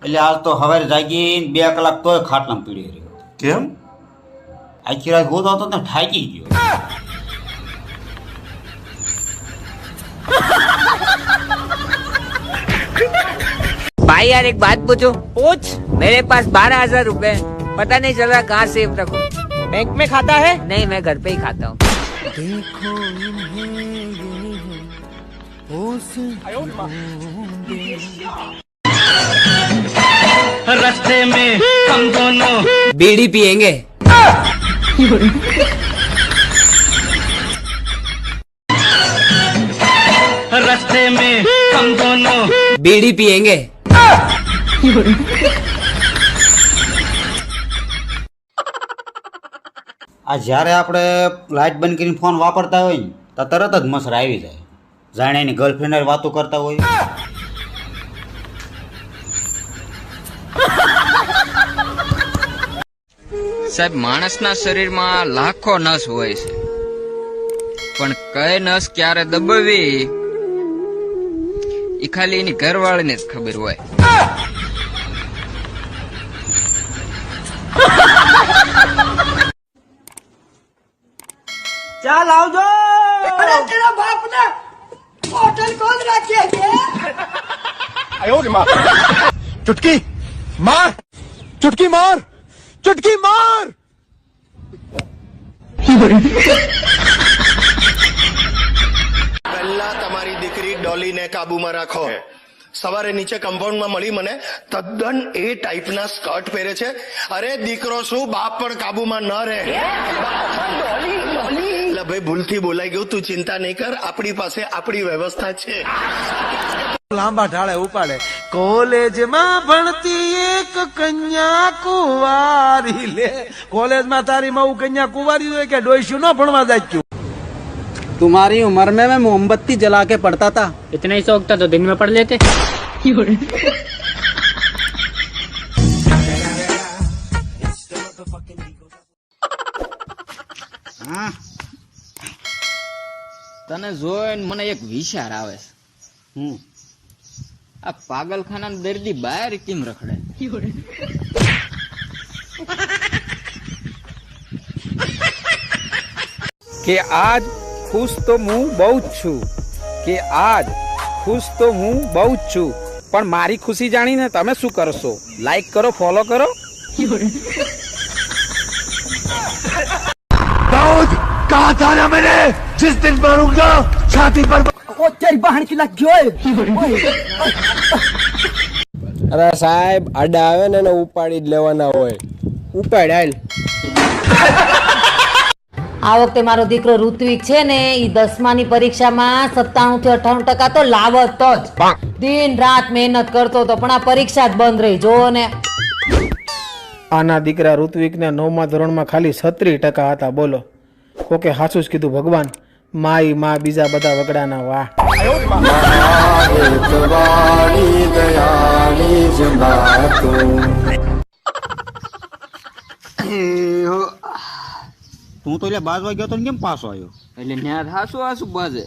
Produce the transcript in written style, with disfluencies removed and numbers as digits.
એટલે આજ તો સવારે જાગીને 2 કલાક તોય ખાટલામાં પીડી રહ્યો. કેમ? આખી રાત હોતો હતો ને થાકી ગયો. भाई यार एक बात पूछूं? पूछ। मेरे पास 12,000 रुपए हैं, पता नहीं चल रहा कहाँ सेव रखूं। बैंक में खाता है? नहीं, मैं घर पे ही खाता हूँ। रास्ते में हम दोनों बीड़ी पियेंगे। रास्ते में हम दोनों बीड़ी पियेंगे। આ જ્યારે આપણે લાઇટ બંધ કરીને ફોન વાપરતા હોય ને તો તરત જ મસર આવી જાય. જાણે એની ગર્લફ્રેન્ડ વાતો કરતા હોય. સાહેબ, માણસના શરીરમાં લાખો નસ હોય છે, પણ કઈ નસ ક્યારે દબાવી એ ખાલી એની ઘરવાળીને જ ખબર હોય. ચાલ આવજો. અરે તેરા બાપ ને હોટલ કોણ રાખે છે? चुटकी मार, चुटकी मार, चुटकी मार। પહેલા તમારી દીકરી ડોલીને કાબુમાં રાખો. સવારે નીચે કમ્પાઉન્ડમાં મળી મને તદ્દન એ ટાઈપના સ્કર્ટ પહેરે છે. અરે દીકરો શું, બાપ પણ કાબુમાં ન રહે. એટલે ભાઈ ભૂલથી બોલાઈ ગયું, તું ચિંતા નહીં કર, આપણી પાસે આપણી વ્યવસ્થા છે. લાંબા ઢાળે ઉપાડે. કોલેજમાં ભણતી એક કન્યા કુંવારી લે. કોલેજમાં તારી માં કન્યા કુંવારી હોય કે ડોઈશું ન ભણવા જાય? तुम्हारी उम्र में मैं मोमबत्ती जला के पढ़ता था. इतना ही शौक था तो दिन में पढ़ लेते. તને જોઈને મને એક વિચાર આવે છે. આ પાગલખાના દર્દી બહાર કેમ રખડે? कि आज खुश तो હું બહુ જ છું, કે આજ ખુશ તો હું બહુ જ છું, પણ મારી ખુશી જાણીને તમે શું કરશો? લાઈક કરો, ફોલો કરો. दाऊद कहा था ना मैंने, जिस दिन मारूंगा छाती पर। ઓ તેરી બહાણ કી લાગ ગયો. અરે સાહેબ, આડા આવે ને એને ઉપાડી જ લેવાના હોય. ઉપાડ હાલ. આ વખતે મારો દીકરો ઋત્વિક છે ને, ઈ 10માની પરીક્ષામાં 97 થી 98% તો લાવત જ. દિન રાત મહેનત કરતો હતો, પણ આ પરીક્ષા જ બંધ રહી. જો ને આના દીકરા ઋત્વિકને 9મા ધોરણમાં ખાલી 36% હતા. બોલો, કોકે હાચું જ કીધું ભગવાન. માઈ માં બીજા બધા વગડાના વાહ. તું તો એટલે બાજવા ગયો તો ને કેમ પાછો આવ્યો? એટલે ન્યા હાસુ હાસુ બાજે.